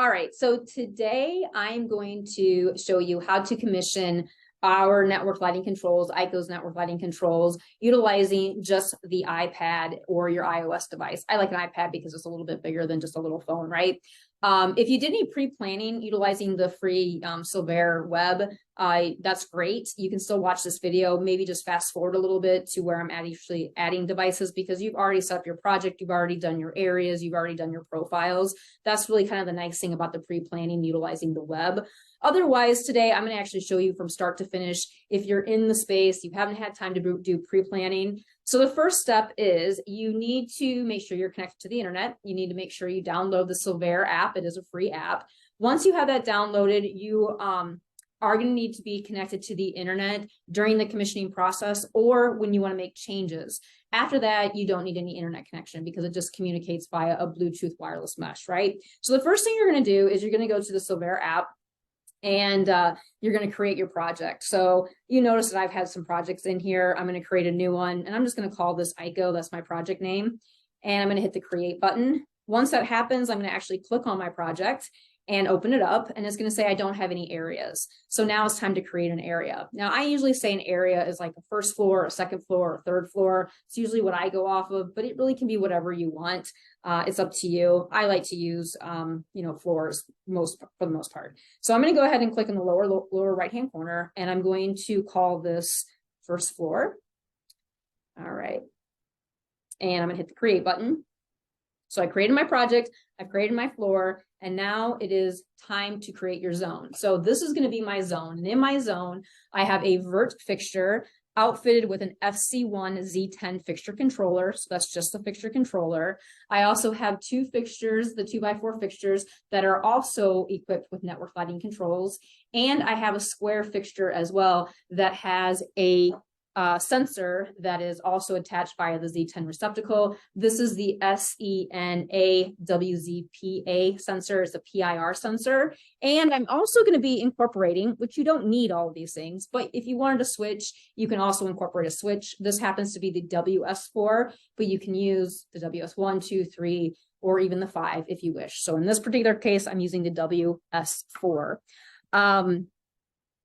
All right, so today I'm going to show you how to commission our network lighting controls, ICO's network lighting controls, utilizing just the iPad or your iOS device. I like an iPad because it's a little bit bigger than just a little phone, right? If you did any pre-planning utilizing the free Silver web, that's great. You can still watch this video, maybe just fast forward a little bit to where I'm actually adding devices, because you've already set up your project, you've already done your areas, you've already done your profiles. That's really kind of the nice thing about the pre-planning utilizing the web. Otherwise, today I'm going to actually show you from start to finish. If you're in the space, you haven't had time to do pre-planning. So the first step is you need to make sure you're connected to the internet. You need to make sure you download the Silver app. It is a free app. Once you have that downloaded, you are going to need to be connected to the internet during the commissioning process or when you want to make changes. After that, you don't need any internet connection because it just communicates via a Bluetooth wireless mesh, right? So the first thing you're going to do is you're going to go to the Silver app, and you're going to create your project. So you notice that I've had some projects in here. I'm going to create a new one, and I'm just going to call this ICO. That's my project name. And I'm going to hit the create button. Once that happens, I'm going to actually click on my project and open it up, and it's going to say I don't have any areas. So now it's time to create an area. Now I usually say an area is like a first floor, a second floor, a third floor. It's usually what I go off of, but it really can be whatever you want. It's up to you. I like to use floors for the most part. So I'm going to go ahead and click in the lower right hand corner, and I'm going to call this first floor. All right, and I'm going to hit the create button. So I created my project, I've created my floor, and now it is time to create your zone. So this is going to be my zone. And in my zone, I have a vert fixture outfitted with an FC1 Z10 fixture controller. So that's just the fixture controller. I also have two fixtures, the 2x4 fixtures, that are also equipped with network lighting controls. And I have a square fixture as well that has a sensor that is also attached via the Z10 receptacle. This is the SENA-WZPA sensor. It's a PIR sensor. And I'm also going to be incorporating, which you don't need all of these things, but if you wanted to switch, you can also incorporate a switch. This happens to be the WS4, but you can use the WS1, 2, 3, or even the 5 if you wish. So in this particular case, I'm using the WS4.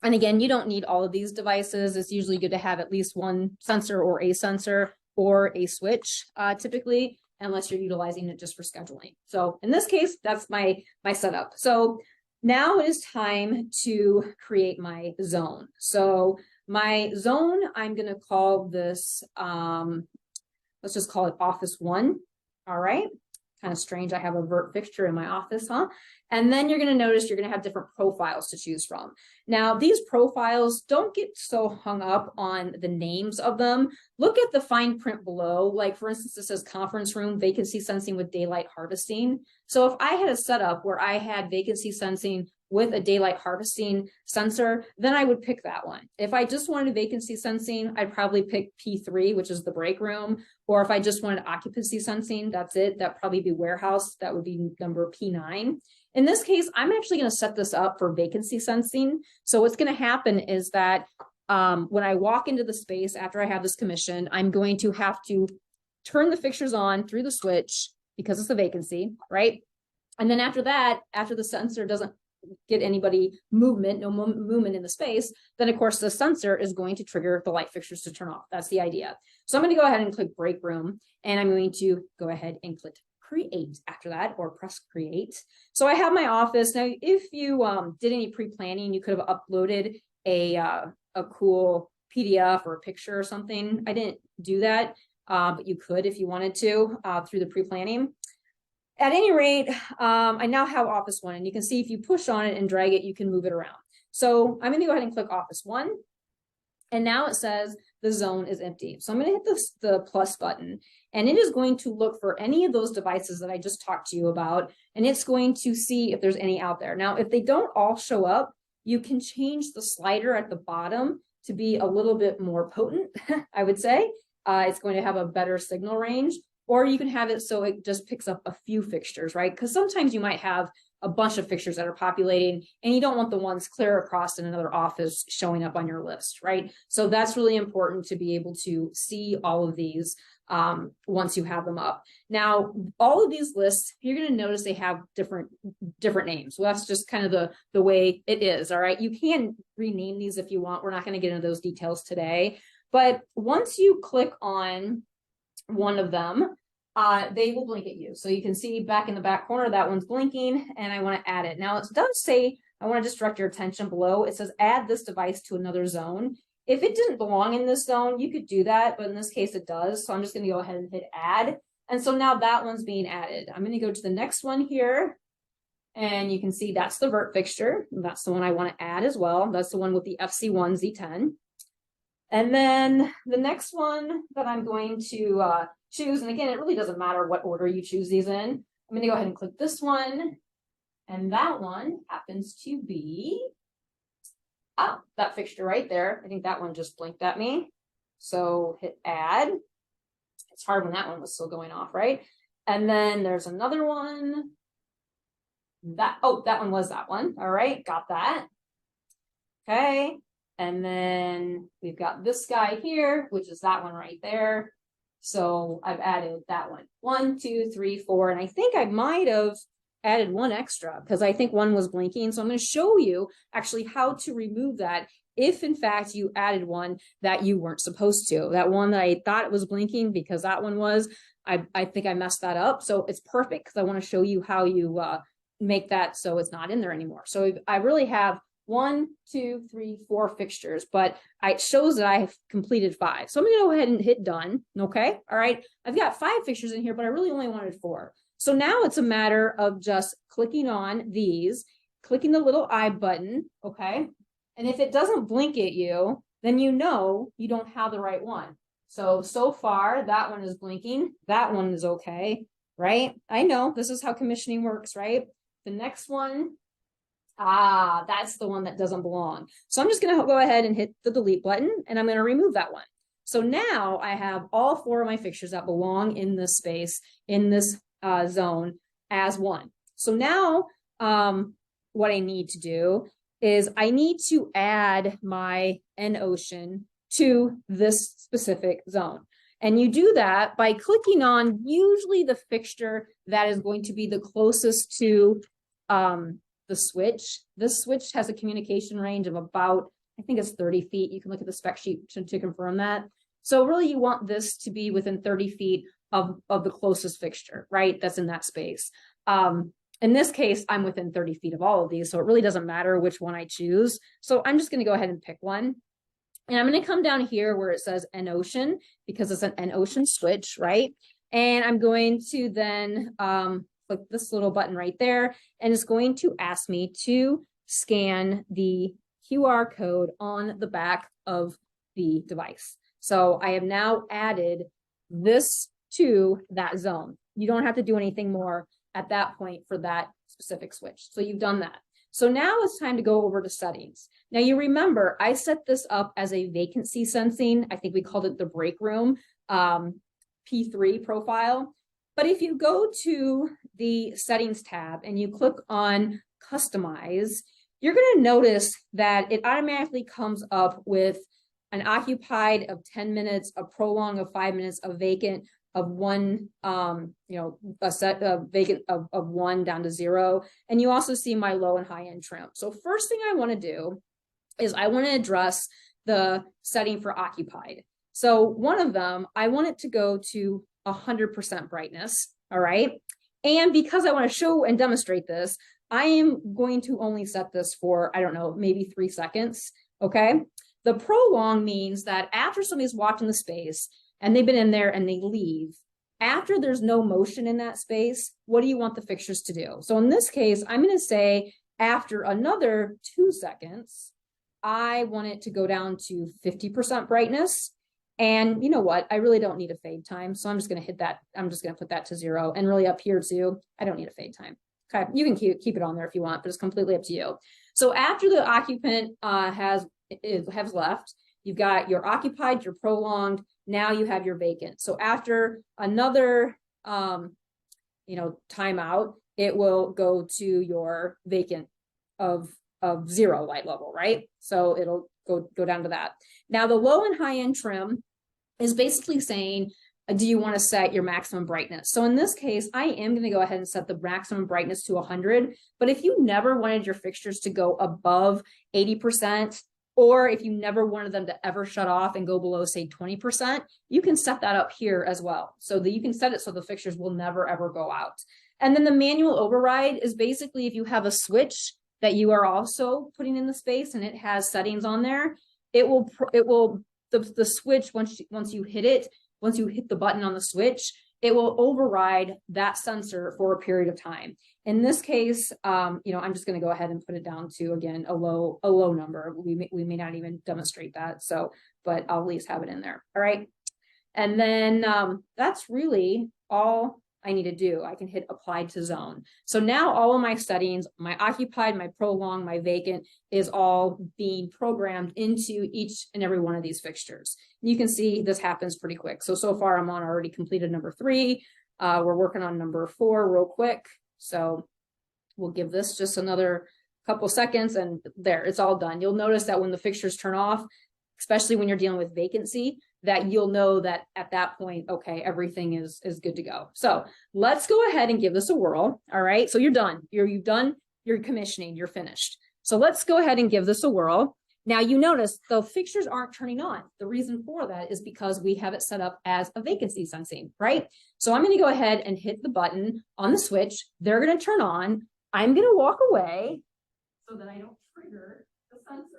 And again, you don't need all of these devices. It's usually good to have at least one sensor or a switch, typically, unless you're utilizing it just for scheduling. So in this case, that's my setup. So now it is time to create my zone. So my zone, I'm going to call this, let's just call it Office 1. All right. Kind of strange. I have a vert fixture in my office, huh? And then you're going to notice you're going to have different profiles to choose from. Now, these profiles, don't get so hung up on the names of them. Look at the fine print below. Like, for instance, it says conference room, vacancy sensing with daylight harvesting. So if I had a setup where I had vacancy sensing with a daylight harvesting sensor, then I would pick that one. If I just wanted vacancy sensing, I'd probably pick P3, which is the break room. Or if I just wanted occupancy sensing, that's it. That'd probably be warehouse. That would be number P9. In this case, I'm actually going to set this up for vacancy sensing. So what's going to happen is that when I walk into the space after I have this commission, I'm going to have to turn the fixtures on through the switch because it's a vacancy, right? And then after that, after the sensor doesn't get anybody movement, no movement in the space, then of course the sensor is going to trigger the light fixtures to turn off. That's the idea. So I'm going to go ahead and click break room, and I'm going to go ahead and click create after that, or press create. So I have my office. Now, if you did any pre-planning, you could have uploaded a cool PDF or a picture or something. I didn't do that, but you could if you wanted to through the pre-planning. At any rate, I now have Office 1, and you can see if you push on it and drag it, you can move it around. So I'm going to go ahead and click Office 1, and now it says the zone is empty. So I'm going to hit the plus button, and it is going to look for any of those devices that I just talked to you about, and it's going to see if there's any out there. Now, if they don't all show up, you can change the slider at the bottom to be a little bit more potent, I would say. It's going to have a better signal range. Or you can have it so it just picks up a few fixtures, right? Because sometimes you might have a bunch of fixtures that are populating, and you don't want the ones clear across in another office showing up on your list, right? So that's really important to be able to see all of these once you have them up. Now, all of these lists, you're going to notice they have different names. Well, that's just kind of the way it is. All right. You can rename these if you want. We're not going to get into those details today. But once you click on one of them, they will blink at you. So you can see back in the back corner, that one's blinking, and I want to add it. Now, it does say, I want to just direct your attention below. It says add this device to another zone. If it didn't belong in this zone, you could do that, but in this case it does. So I'm just going to go ahead and hit add. And so now that one's being added. I'm going to go to the next one here, and you can see that's the vert fixture. That's the one I want to add as well. That's the one with the FC1 Z10. And then the next one that I'm going to choose, and again, it really doesn't matter what order you choose these in. I'm going to go ahead and click this one, and that one happens to be that fixture right there. I think that one just blinked at me. So hit add. It's hard when that one was still going off, right? And then there's another one. That one was that one. All right, got that. Okay. And then we've got this guy here, which is that one right there. So I've added that one. 1, 2, 3, 4. And I think I might have added one extra because I think one was blinking. So I'm going to show you actually how to remove that if in fact you added one that you weren't supposed to. That one that I thought it was blinking because that one was, I think I messed that up. So it's perfect because I want to show you how you make that so it's not in there anymore. So I really have 1, 2, 3, 4 fixtures, but it shows that I have completed 5. So I'm going to go ahead and hit done. Okay. All right. I've got 5 fixtures in here, but I really only wanted 4. So now it's a matter of just clicking on these, clicking the little I button. Okay. And if it doesn't blink at you, then you know you don't have the right one. So far that one is blinking. That one is okay. Right. I know this is how commissioning works, right? The next one, that's the one that doesn't belong. So I'm just going to go ahead and hit the delete button, and I'm going to remove that one. So now I have all 4 of my fixtures that belong in this space, in this zone as one. So now what I need to do is I need to add my NOcean to this specific zone. And you do that by clicking on usually the fixture that is going to be the closest to the switch. This switch has a communication range of about, I think it's 30 feet. You can look at the spec sheet to confirm that. So really you want this to be within 30 feet of the closest fixture, right? That's in that space. In this case, I'm within 30 feet of all of these, so it really doesn't matter which one I choose. So I'm just going to go ahead and pick one. And I'm going to come down here where it says NOcean, because it's an NOcean switch, right? And I'm going to then click this little button right there, and it's going to ask me to scan the QR code on the back of the device. So I have now added this to that zone. You don't have to do anything more at that point for that specific switch. So you've done that. So now it's time to go over to settings. Now you remember I set this up as a vacancy sensing. I think we called it the break room P3 profile. But if you go to the settings tab and you click on customize, you're going to notice that it automatically comes up with an occupied of 10 minutes, a prolong of 5 minutes, a vacant of 1, a set of vacant of 1 down to 0. And you also see my low and high end trim. So first thing I want to do is I want to address the setting for occupied. So one of them, I want it to go to 100% brightness. All right. And because I want to show and demonstrate this, I am going to only set this for, I don't know, maybe 3 seconds. Okay. The prolong means that after somebody's walked in the space and they've been in there and they leave, after there's no motion in that space, what do you want the fixtures to do? So in this case, I'm going to say after another 2 seconds, I want it to go down to 50% brightness. And you know what? I really don't need a fade time. So I'm just going to hit that. I'm just going to put that to 0. And really up here too, I don't need a fade time. Okay. You can keep it on there if you want, but it's completely up to you. So after the occupant has left, you've got your occupied, your prolonged, now you have your vacant. So after another, timeout, it will go to your vacant of 0 light level, right? So it'll go down to that. Now the low and high end trim is basically saying, do you want to set your maximum brightness? So in this case, I am going to go ahead and set the maximum brightness to 100. But if you never wanted your fixtures to go above 80%, or if you never wanted them to ever shut off and go below, say, 20%, you can set that up here as well. So that you can set it so the fixtures will never, ever go out. And then the manual override is basically if you have a switch that you are also putting in the space and it has settings on there, the switch, once you hit it, once you hit the button on the switch, it will override that sensor for a period of time. In this case, I'm just going to go ahead and put it down to, again, a low number. We may not even demonstrate that. So, but I'll at least have it in there. All right. And then that's really all I need to do. I can hit apply to zone. So now all of my settings, my occupied, my prolonged, my vacant is all being programmed into each and every one of these fixtures. You can see this happens pretty quick. So far I'm on already completed number 3. We're working on number 4 real quick. So we'll give this just another couple seconds and there, it's all done. You'll notice that when the fixtures turn off, especially when you're dealing with vacancy, that you'll know that at that point, okay, everything is good to go. So let's go ahead and give this a whirl. All right, so you're done. You've done your commissioning, you're finished. So let's go ahead and give this a whirl. Now you notice the fixtures aren't turning on. The reason for that is because we have it set up as a vacancy sensing, right? So I'm gonna go ahead and hit the button on the switch. They're gonna turn on. I'm gonna walk away so that I don't trigger the sensor.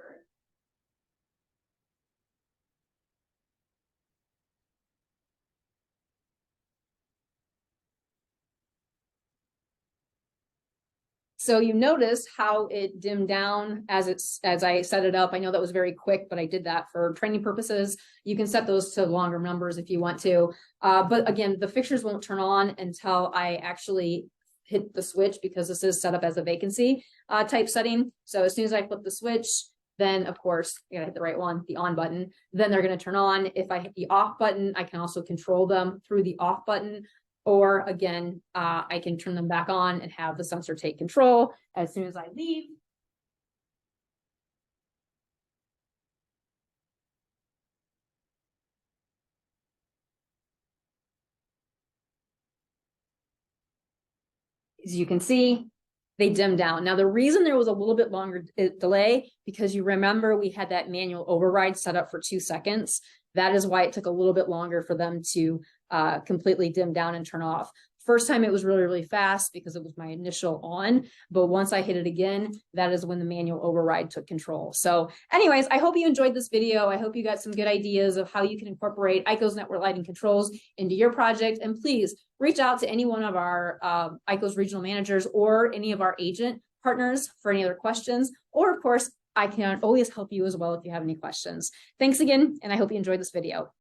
So you notice how it dimmed down as I set it up. I know that was very quick, but I did that for training purposes. You can set those to longer numbers if you want to. But again, the fixtures won't turn on until I actually hit the switch because this is set up as a vacancy type setting. So as soon as I flip the switch, then of course, you gotta hit the right one, the on button, then they're gonna turn on. If I hit the off button, I can also control them through the off button. Or again, I can turn them back on and have the sensor take control as soon as I leave. As you can see, they dim down. Now, the reason there was a little bit longer delay, because you remember we had that manual override set up for 2 seconds. That is why it took a little bit longer for them to completely dim down and turn off. First time it was really, really fast because it was my initial on, but once I hit it again, that is when the manual override took control. So anyways, I hope you enjoyed this video. I hope you got some good ideas of how you can incorporate ICO's network lighting controls into your project. And please reach out to any one of our ICO's regional managers or any of our agent partners for any other questions. Or of course, I can always help you as well if you have any questions. Thanks again, and I hope you enjoyed this video.